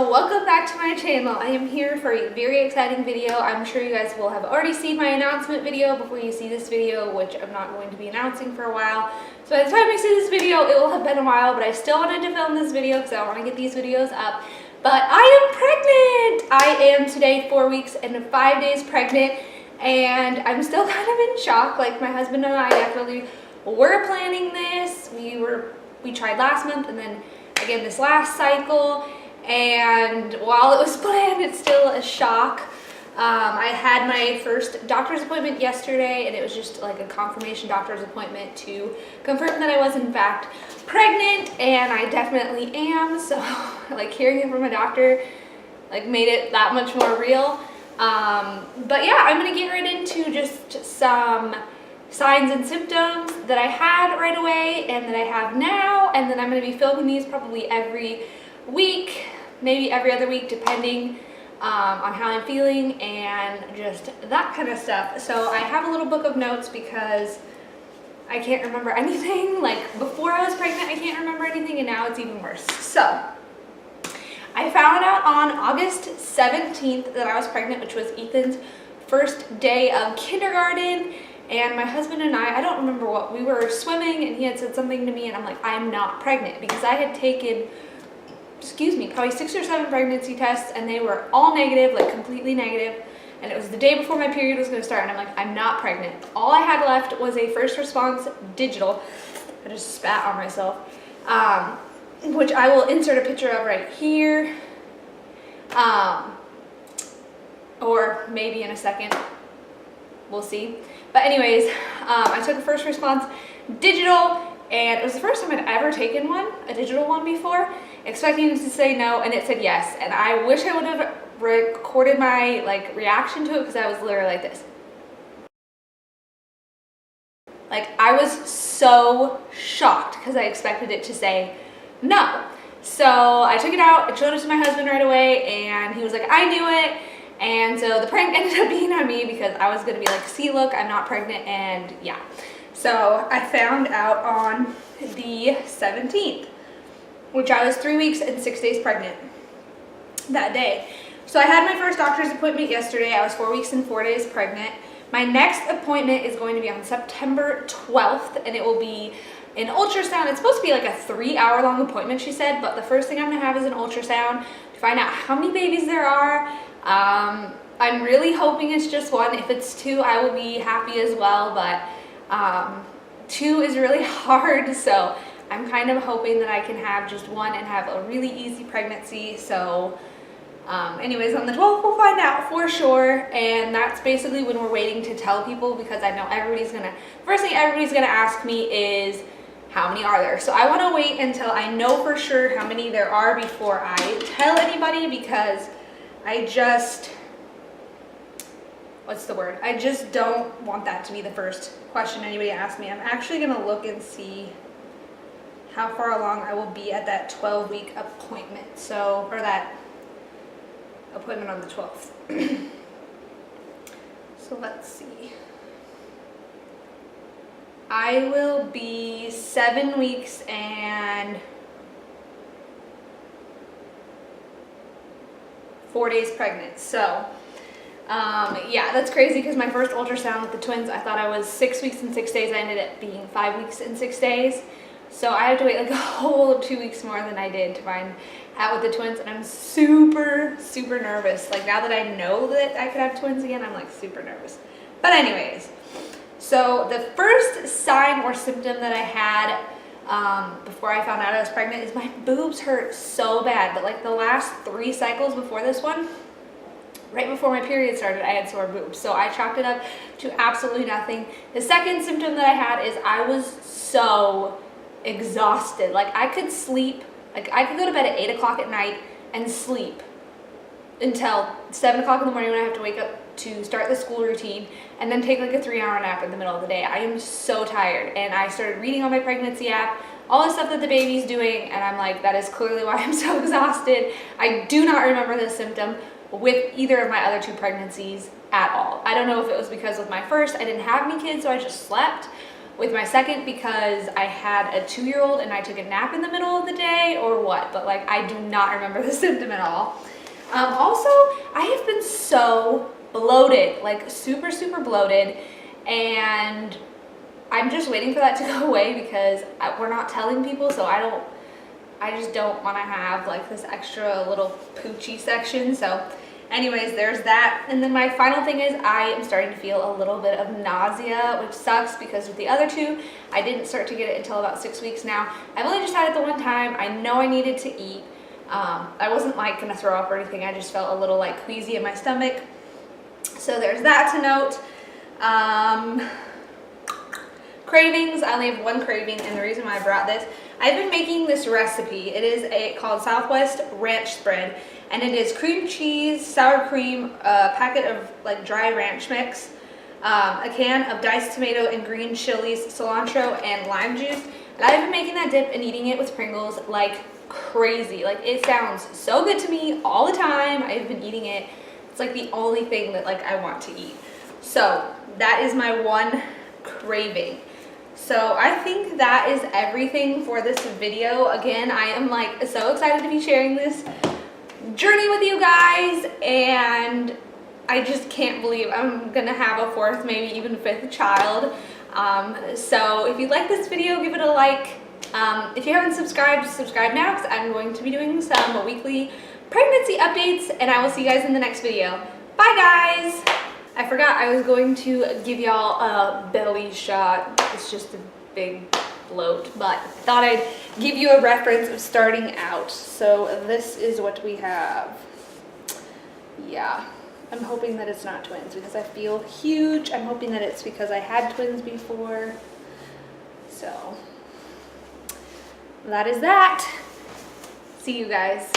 welcome back to my channel. I am here for a very exciting video. I'm sure you guys will have already seen my announcement video before you see this video, which I'm not going to be announcing for a while. So by the time you see this video, it will have been a while, but I still wanted to film this video because I want to get these videos up. But I am pregnant! I am today 4 weeks and 5 days pregnant, and I'm still kind of in shock. Like, my husband and I definitely were planning this. We tried last month and then again this last cycle, and while it was planned, it's still a shock. I had my first doctor's appointment yesterday, and it was just like a confirmation doctor's appointment to confirm that I was in fact pregnant, and I definitely am. So like hearing it from a doctor like made it that much more real. But yeah, I'm gonna get right into just some signs and symptoms that I had right away and that I have now, and then I'm going to be filming these probably every week, maybe every other week, depending on how I'm feeling and just that kind of stuff. So I have a little book of notes because I can't remember anything. Like, before I was pregnant, I can't remember anything, and now it's even worse. So I found out on August 17th that I was pregnant, which was Ethan's first day of kindergarten. And my husband and I don't remember what, we were swimming and he had said something to me, and I'm like, I'm not pregnant, because I had taken, probably 6 or 7 pregnancy tests, and they were all negative, like completely negative. And it was the day before my period was gonna start, and I'm like, I'm not pregnant. All I had left was a first response digital. I just spat on myself, which I will insert a picture of right here, or maybe in a second, we'll see. But anyways, I took a first response digital, and it was the first time I'd ever taken a digital one before, expecting it to say no, and it said yes. And I wish I would have recorded my reaction to it, because I was literally like this. Like, I was so shocked because I expected it to say no. So I took it out and showed it to my husband right away, and he was like, I knew it. And so the prank ended up being on me, because I was gonna be like, see, look, I'm not pregnant, and yeah. So I found out on the 17th, which I was 3 weeks and 6 days pregnant that day. So I had my first doctor's appointment yesterday. I was 4 weeks and 4 days pregnant. My next appointment is going to be on September 12th, and it will be an ultrasound. It's supposed to be like a 3-hour-long appointment, she said, but the first thing I'm gonna have is an ultrasound to find out how many babies there are. I'm really hoping it's just one. If it's 2, I will be happy as well, but 2 is really hard, so I'm kind of hoping that I can have just one and have a really easy pregnancy. So anyways, on the 12th we'll find out for sure, and that's basically when we're waiting to tell people, because I know first thing everybody's gonna ask me is, how many are there? So I want to wait until I know for sure how many there are before I tell anybody, because I just don't want that to be the first question anybody asks me. I'm actually gonna look and see how far along I will be at that 12-week appointment. So, or that appointment on the 12th. So let's see. I will be 7 weeks and 4 days pregnant. So yeah, that's crazy, because my first ultrasound with the twins, I thought I was 6 weeks and 6 days. I ended up being 5 weeks and 6 days. So I have to wait like a whole 2 weeks more than I did to find out with the twins, and I'm super, super nervous. Like, now that I know that I could have twins again, I'm like super nervous. But anyways, so the first sign or symptom that I had before I found out I was pregnant is my boobs hurt so bad. But like the last 3 cycles before this one, right before my period started, I had sore boobs. So I chalked it up to absolutely nothing. The second symptom that I had is I was so exhausted. Like, I could sleep, like I could go to bed at 8 o'clock at night and sleep until 7 o'clock in the morning when I have to wake up to start the school routine, and then take like a 3-hour nap in the middle of the day. I am so tired, and I started reading on my pregnancy app all the stuff that the baby's doing, and I'm like, that is clearly why I'm so exhausted. I do not remember this symptom with either of my other 2 pregnancies at all. I don't know if it was because with my first I didn't have any kids, so I just slept, with my second because I had a 2-year-old and I took a nap in the middle of the day or what, but like I do not remember the symptom at all. Also, I have been so bloated, like super bloated, and I'm just waiting for that to go away because we're not telling people, so I just don't want to have like this extra little poochy section. So anyways, there's that. And then my final thing is I am starting to feel a little bit of nausea, which sucks because with the other two, I didn't start to get it until about 6 weeks now. I've only just had it the one time. I know I needed to eat. I wasn't like gonna throw up or anything. I just felt a little like queasy in my stomach. So there's that to note. Cravings, I only have one craving, and the reason why I brought this, I've been making this recipe. It is called Southwest Ranch Spread, and it is cream cheese, sour cream, a packet of like dry ranch mix, a can of diced tomato and green chilies, cilantro, and lime juice. And I've been making that dip and eating it with Pringles like crazy. Like it sounds so good to me all the time. I've been eating it. It's like the only thing that like I want to eat. So that is my one craving. So I think that is everything for this video. Again, I am like so excited to be sharing this journey with you guys, and I just can't believe I'm gonna have a 4th, maybe even 5th child. So if you like this video, give it a like. If you haven't subscribed, subscribe now because I'm going to be doing some weekly pregnancy updates, and I will see you guys in the next video. Bye guys! I forgot I was going to give y'all a belly shot. It's just a big bloat, but I thought I'd give you a reference of starting out. So this is what we have. Yeah, I'm hoping that it's not twins because I feel huge. I'm hoping that it's because I had twins before. So that is that. See you guys.